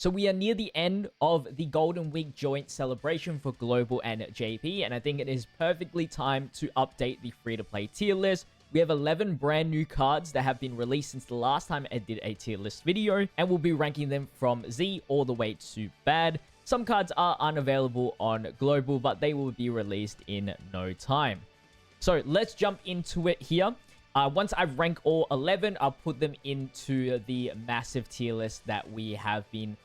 So we are near the end of the Golden Week joint celebration for Global and JP, and I think it is perfectly time to update the free-to-play tier list. We have 11 brand new cards that have been released since the last time I did a tier list video, and we'll be ranking them from Z all the way to bad. Some cards are unavailable on Global, but they will be released in no time. So let's jump into it here. Once I rank all 11, I'll put them into the massive tier list that we have been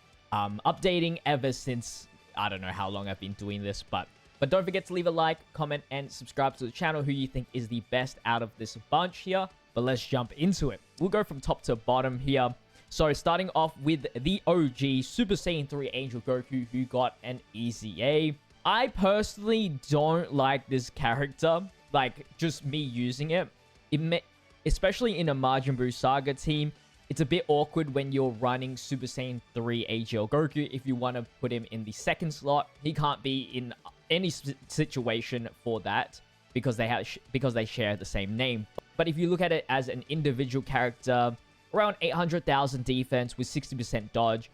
updating ever since, I don't know how long I've been doing this, but don't forget to leave a like, comment, and subscribe to the channel who you think is the best out of this bunch here. But let's jump into it. We'll go from top to bottom here. So starting off with the OG Super Saiyan 3 Angel Goku, who got an easy A. I personally don't like this character, like just me using it. Especially in a Majin Buu Saga team, it's a bit awkward when you're running Super Saiyan 3 AGL Goku. If you want to put him in the second slot, he can't be in any situation for that because they share the same name. But if you look at it as an individual character, around 800,000 defense with 60% dodge,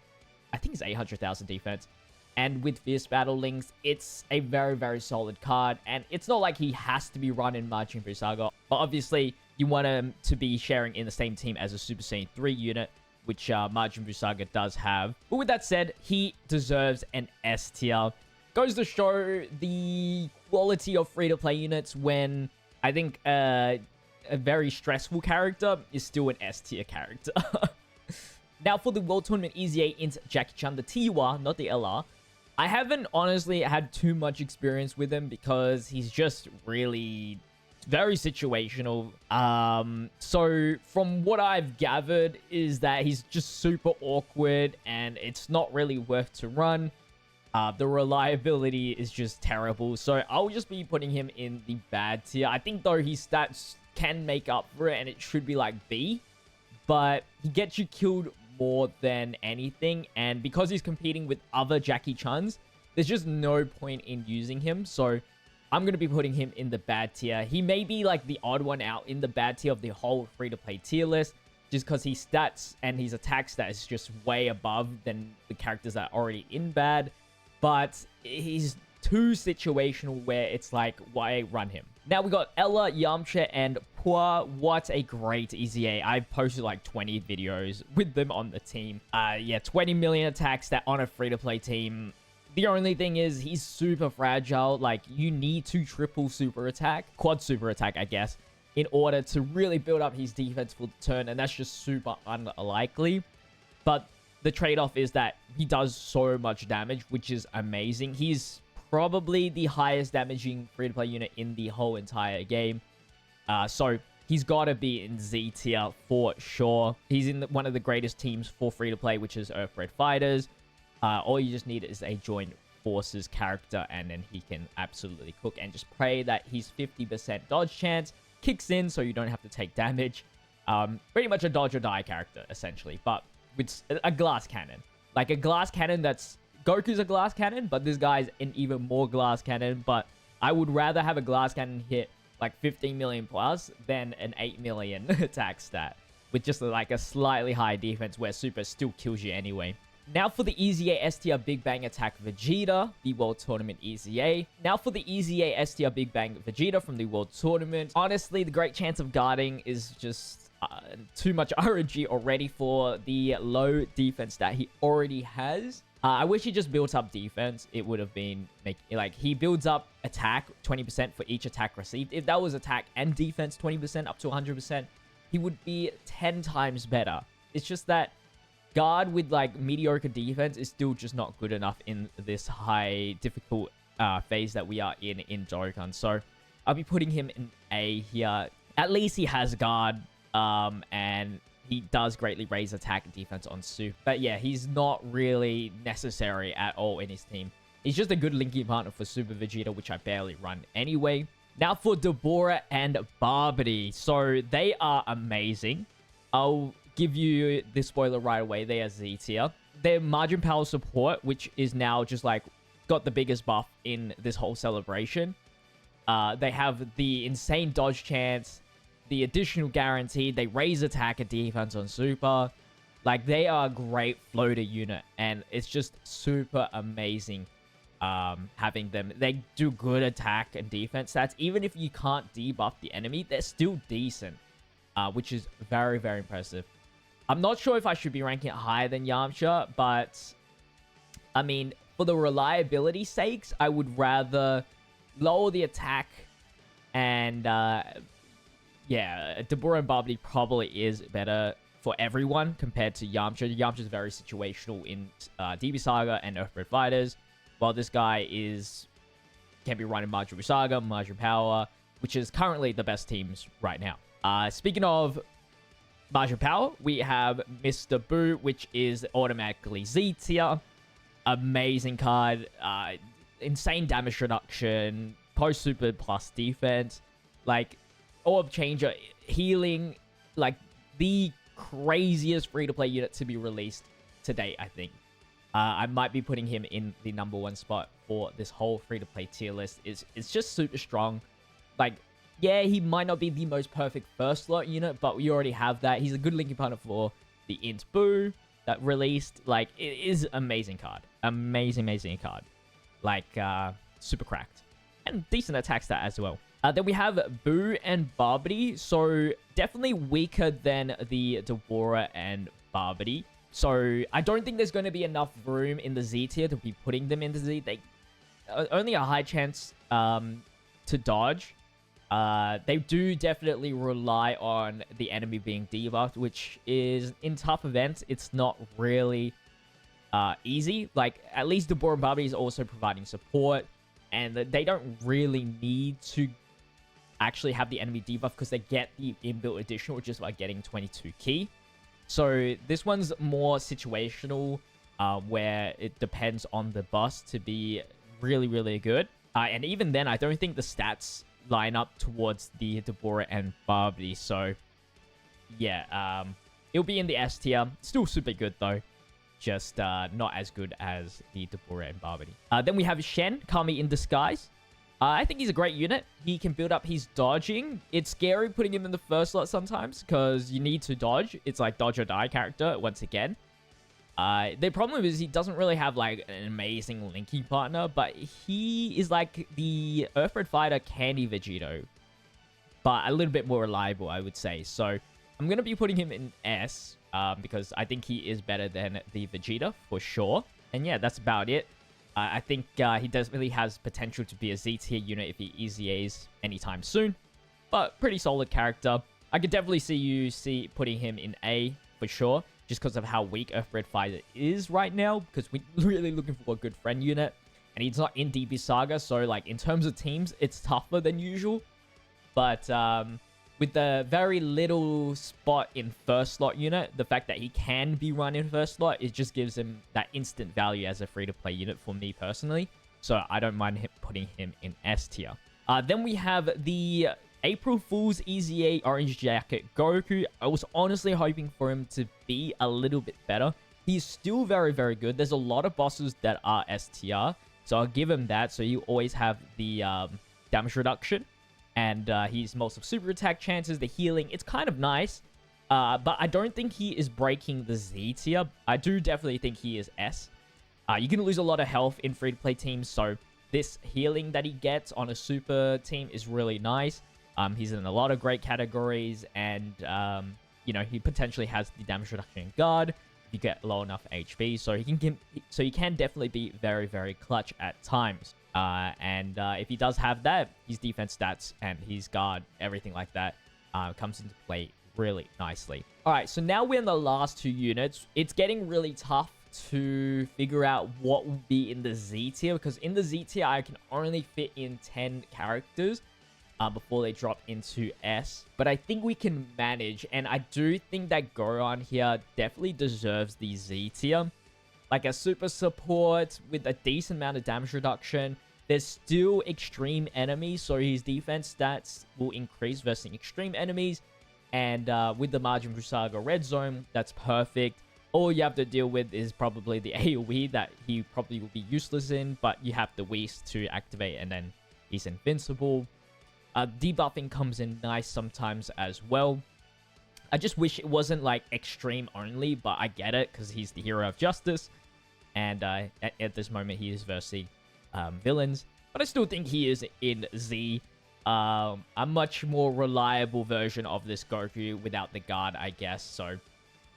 I think it's 800,000 defense, and with Fierce Battle Links, it's a very, very solid card. And it's not like he has to be run in Majin Buu Saga. But obviously, you want him to be sharing in the same team as a Super Saiyan 3 unit, which Majin Buu Saga does have. But with that said, he deserves an S tier. Goes to show the quality of free-to-play units when I think a very stressful character is still an S tier character. Now for the World Tournament Easy A into Jackie Chan, the Tiwa, not the LR. I haven't honestly had too much experience with him because he's just really very situational. So from what I've gathered is that he's just super awkward and it's not really worth to run. The reliability is just terrible. So I'll just be putting him in the bad tier. I think though his stats can make up for it and it should be like B. But he gets you killed more than anything, and because he's competing with other Jackie Chans, there's just no point in using him. So I'm going to be putting him in the bad tier. He may be like the odd one out in the bad tier of the whole free-to-play tier list, just because his stats and his attack stat is just way above than the characters that are already in bad. But he's too situational where it's like, why run him? Now we got Ella, Yamcha, and Pua. What a great Easy A. I've posted like 20 videos with them on the team. Yeah, 20 million attacks that on a free-to-play team. The only thing is he's super fragile. Like, you need to triple super attack, quad super attack, I guess, in order to really build up his defense for the turn, and that's just super unlikely. But the trade-off is that he does so much damage, which is amazing. He's probably the highest damaging free-to-play unit in the whole entire game. So he's got to be in Z tier for sure. He's in one of the greatest teams for free-to-play, which is Earthbred Fighters. All you just need is a joint forces character, and then he can absolutely cook. And just pray that his 50% dodge chance kicks in so you don't have to take damage. Pretty much a dodge or die character, essentially. But with a glass cannon. Like a glass cannon that's... Goku's a glass cannon, but this guy's an even more glass cannon. But I would rather have a glass cannon hit like 15 million plus than an 8 million attack stat with just like a slightly higher defense where super still kills you anyway. Now for the Easy A STR Big Bang Attack Vegeta, the World Tournament Easy A. Now for the Easy A STR Big Bang Vegeta from the World Tournament. Honestly, the great chance of guarding is just too much RNG already for the low defense that he already has. I wish he just built up defense. It would have been like he builds up attack 20% for each attack received. If that was attack and defense 20% up to 100%, he would be 10 times better. It's just that guard with like mediocre defense is still just not good enough in this high difficult phase that we are in Dokkan. So I'll be putting him in A here. At least he has guard and he does greatly raise attack and defense on Super. But yeah, he's not really necessary at all in his team. He's just a good linking partner for Super Vegeta, which I barely run anyway. Now for Deborah and Barbary. So they are amazing. I'll give you the spoiler right away. They are Z tier. Their margin power support, which is now just like got the biggest buff in this whole celebration. They have the insane dodge chance, the additional guarantee. They raise attack and defense on Super. Like, they are a great floater unit, and it's just super amazing having them. They do good attack and defense stats. Even if you can't debuff the enemy, they're still decent, which is very, very impressive. I'm not sure if I should be ranking it higher than Yamcha, but I mean, for the reliability sakes, I would rather lower the attack and yeah, Dabura and Babidi probably is better for everyone compared to Yamcha. Yamcha is very situational in DB Saga and Earthbred Fighters, while this guy can be running Majin Saga, Majin Power, which is currently the best teams right now. Speaking of Majin Power, we have Mr. Boo, which is automatically Z tier. Amazing card. Insane damage reduction. Post super plus defense. Like, orb changer, healing. Like, the craziest free-to-play unit to be released to date, I think. I might be putting him in the #1 spot for this whole free-to-play tier list. It's just super strong. Like, yeah, he might not be the most perfect first slot unit, but we already have that. He's a good linking partner for the Int Boo that released. Like, it is amazing card. Amazing card. Like, super cracked. And decent attack stat as well. Then we have Boo and Babidi. So, definitely weaker than the Dabura and Babidi. So, I don't think there's going to be enough room in the Z tier to be putting them into Z. They only a high chance to dodge. They do definitely rely on the enemy being debuffed, which is, in tough events, it's not really easy. Like, at least Dabura and Babidi is also providing support, and they don't really need to actually have the enemy debuff because they get the inbuilt additional, which is by getting 22 key. So this one's more situational, where it depends on the boss to be really good. And even then, I don't think the stats line up towards the Dabura and Babidi. So yeah, it'll be in the S tier. Still super good though. Just not as good as the Dabura and Babidi. Then we have Shen, Kami in Disguise. I think he's a great unit. He can build up his dodging. It's scary putting him in the first slot sometimes because you need to dodge. It's like dodge or die character once again. The problem is he doesn't really have like an amazing linking partner, but he is like the Earthbred Fighter Candy Vegeta, but a little bit more reliable, I would say. So I'm going to be putting him in S because I think he is better than the Vegeta for sure. And yeah, that's about it. I think he definitely has potential to be a Z tier unit if he EZAs anytime soon, but pretty solid character. I could definitely see you putting him in A for sure, just because of how weak Earthbred Fighter is right now, because we're really looking for a good friend unit, and he's not in DB Saga, so like in terms of teams, it's tougher than usual. But with the very little spot in first slot unit, the fact that he can be run in first slot, it just gives him that instant value as a free-to-play unit for me personally. So I don't mind putting him in S tier. Then we have the April Fool's EZA Orange Jacket Goku. I was honestly hoping for him to be a little bit better. He's still very good. There's a lot of bosses that are S tier, so I'll give him that. So you always have the damage reduction, and he's most of super attack chances, the healing. It's kind of nice, but I don't think he is breaking the Z tier. I do definitely think he is S. You can lose a lot of health in free-to-play teams, so this healing that he gets on a super team is really nice. He's in a lot of great categories, and you know, he potentially has the damage reduction in guard if you get low enough HP, so he can definitely be very clutch at times. And if he does have that, his defense stats and his guard, everything like that, comes into play really nicely. All right, so now we're in the last two units. It's getting really tough to figure out what will be in the Z tier, because in the Z tier, I can only fit in 10 characters before they drop into S. But I think we can manage, and I do think that Goron here definitely deserves the Z tier. Like a super support with a decent amount of damage reduction. There's still extreme enemies, so his defense stats will increase versus extreme enemies. And with the Majin Buu Saga Red Zone, that's perfect. All you have to deal with is probably the AoE that he probably will be useless in, but you have the Whis to activate, and then he's invincible. Debuffing comes in nice sometimes as well. I just wish it wasn't like extreme only, but I get it because he's the hero of justice. And at this moment, he is versing villains. But I still think he is in Z. A much more reliable version of this Goku without the guard, I guess. So,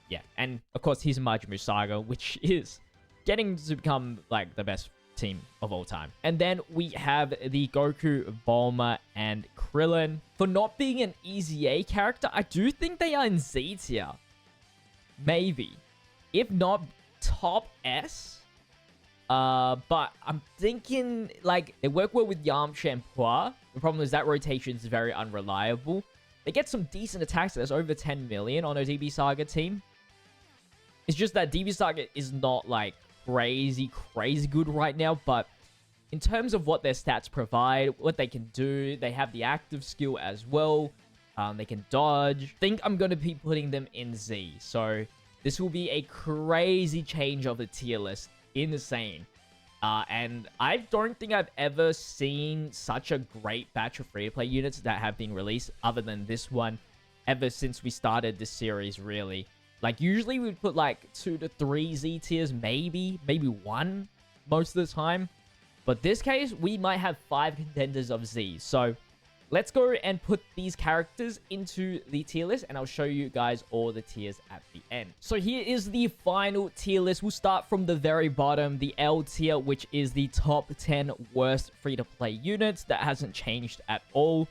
yeah. And, of course, he's Majin Saga, which is getting to become, like, the best team of all time. And then we have the Goku, Bulma, and Krillin. For not being an easy A character, I do think they are in Z tier. Maybe. If not, top S. But I'm thinking, like, they work well with Yamcha and Pua. The problem is that rotation is very unreliable. They get some decent attacks. There's over 10 million on a DB Saga team. It's just that DB Saga is not, like, crazy good right now. But in terms of what their stats provide, what they can do, they have the active skill as well. They can dodge. I think I'm going to be putting them in Z. So this will be a crazy change of the tier list. Insane. And I don't think I've ever seen such a great batch of free-to-play units that have been released other than this one ever since we started this series, really. Like, usually we'd put like 2 to 3 Z tiers, maybe 1 most of the time. But this case, we might have 5 contenders of Z. So let's go and put these characters into the tier list, and I'll show you guys all the tiers at the end. So here is the final tier list. We'll start from the very bottom, the L tier, which is the top 10 worst free-to-play units. That hasn't changed at all.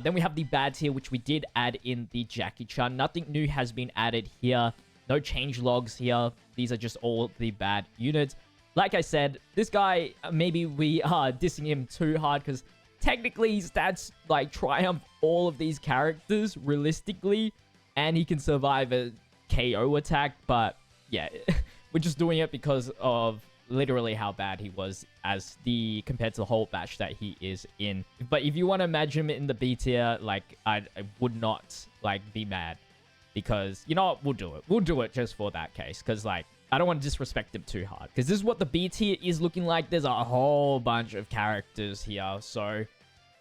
Then we have the bad tier, which we did add in the Jackie Chan. Nothing new has been added here. No change logs here. These are just all the bad units. Like I said, this guy, maybe we are dissing him too hard because technically, his stats, like, triumph all of these characters, realistically. And he can survive a KO attack. But, yeah, we're just doing it because of literally how bad he was compared to the whole batch that he is in. But if you want to imagine him in the B tier, like, I would not, like, be mad. Because, you know what? We'll do it. We'll do it just for that case. Because, like, I don't want to disrespect him too hard. Because this is what the B tier is looking like. There's a whole bunch of characters here. So,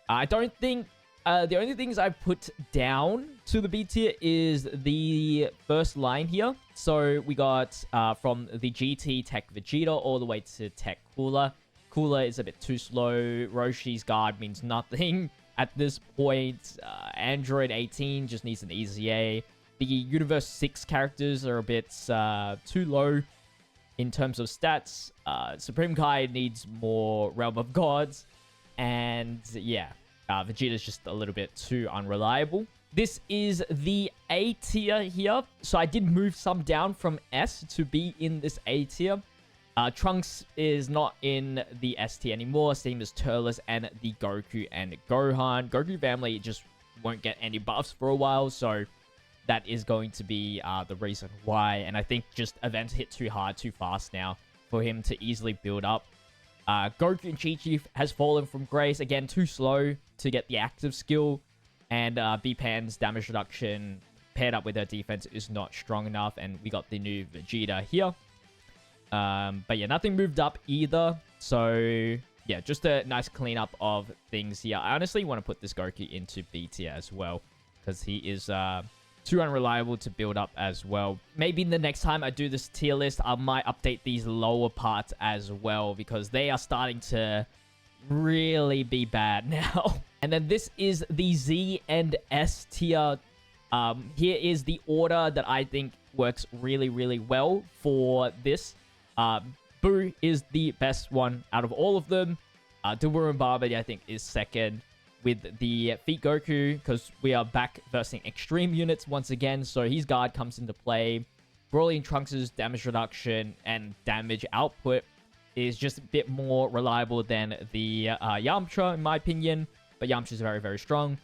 I don't think... the only things I put down to the B tier is the first line here. So, we got from the GT Tech Vegeta all the way to Tech Cooler. Cooler is a bit too slow. Roshi's guard means nothing at this point. Android 18 just needs an easy A. The Universe 6 characters are a bit too low in terms of stats. Supreme Kai needs more Realm of Gods. And yeah, Vegeta's just a little bit too unreliable. This is the A tier here. So I did move some down from S to be in this A tier. Trunks is not in the S tier anymore. Same as Turles and the Goku and Gohan. Goku family just won't get any buffs for a while. So that is going to be the reason why. And I think just events hit too hard, too fast now for him to easily build up. Goku and Chi-Chi has fallen from grace. Again, too slow to get the active skill. And B-Pan's damage reduction paired up with her defense is not strong enough. And we got the new Vegeta here. But yeah, nothing moved up either. So yeah, just a nice cleanup of things here. I honestly want to put this Goku into B tier as well. Because he is... too unreliable to build up as well. Maybe the next time I do this tier list, I might update these lower parts as well because they are starting to really be bad now. And then this is the Z and S tier. Here is the order that I think works really well for this. Boo is the best one out of all of them. Dabura and Barbie, I think, is second. With the Feet Goku, because we are back versing extreme units once again, so his guard comes into play. Broly and Trunks' damage reduction and damage output is just a bit more reliable than the Yamcha, in my opinion, but Yamcha is very strong.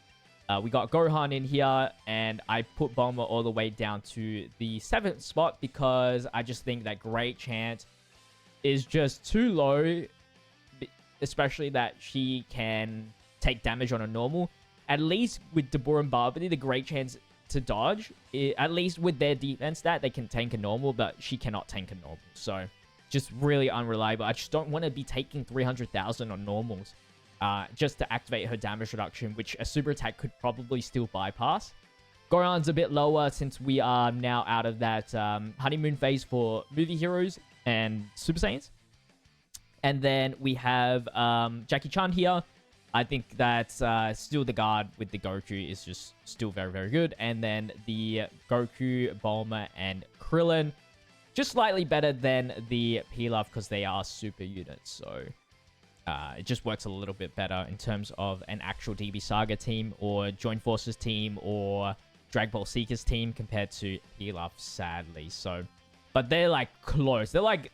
We got Gohan in here, and I put Bulma all the way down to the 7th spot because I just think that Great Chance is just too low, especially that she can take damage on a normal. At least with Dabura and Barbie, the Great Chance to dodge, at least with their defense stat, they can tank a normal, but she cannot tank a normal. So, just really unreliable. I just don't want to be taking 300,000 on normals just to activate her damage reduction, which a super attack could probably still bypass. Goron's a bit lower since we are now out of that honeymoon phase for movie heroes and Super Saiyans. And then we have Jackie Chan here. I think that still the guard with the Goku is just still very, very good. And then the Goku, Bulma, and Krillin, just slightly better than the Pilaf because they are super units. So it just works a little bit better in terms of an actual DB Saga team or Joint Forces team or Dragon Ball Seekers team compared to Pilaf, sadly. So, but they're like close. They're like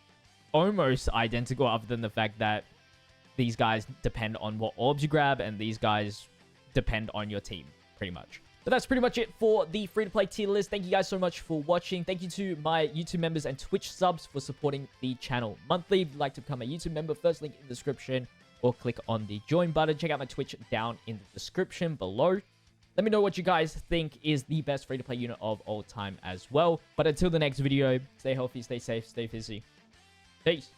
almost identical other than the fact that these guys depend on what orbs you grab, and these guys depend on your team, pretty much. But that's pretty much it for the free-to-play tier list. Thank you guys so much for watching. Thank you to my YouTube members and Twitch subs for supporting the channel monthly. If you'd like to become a YouTube member, first link in the description, or click on the join button. Check out my Twitch down in the description below. Let me know what you guys think is the best free-to-play unit of all time as well. But until the next video, stay healthy, stay safe, stay fizzy. Peace.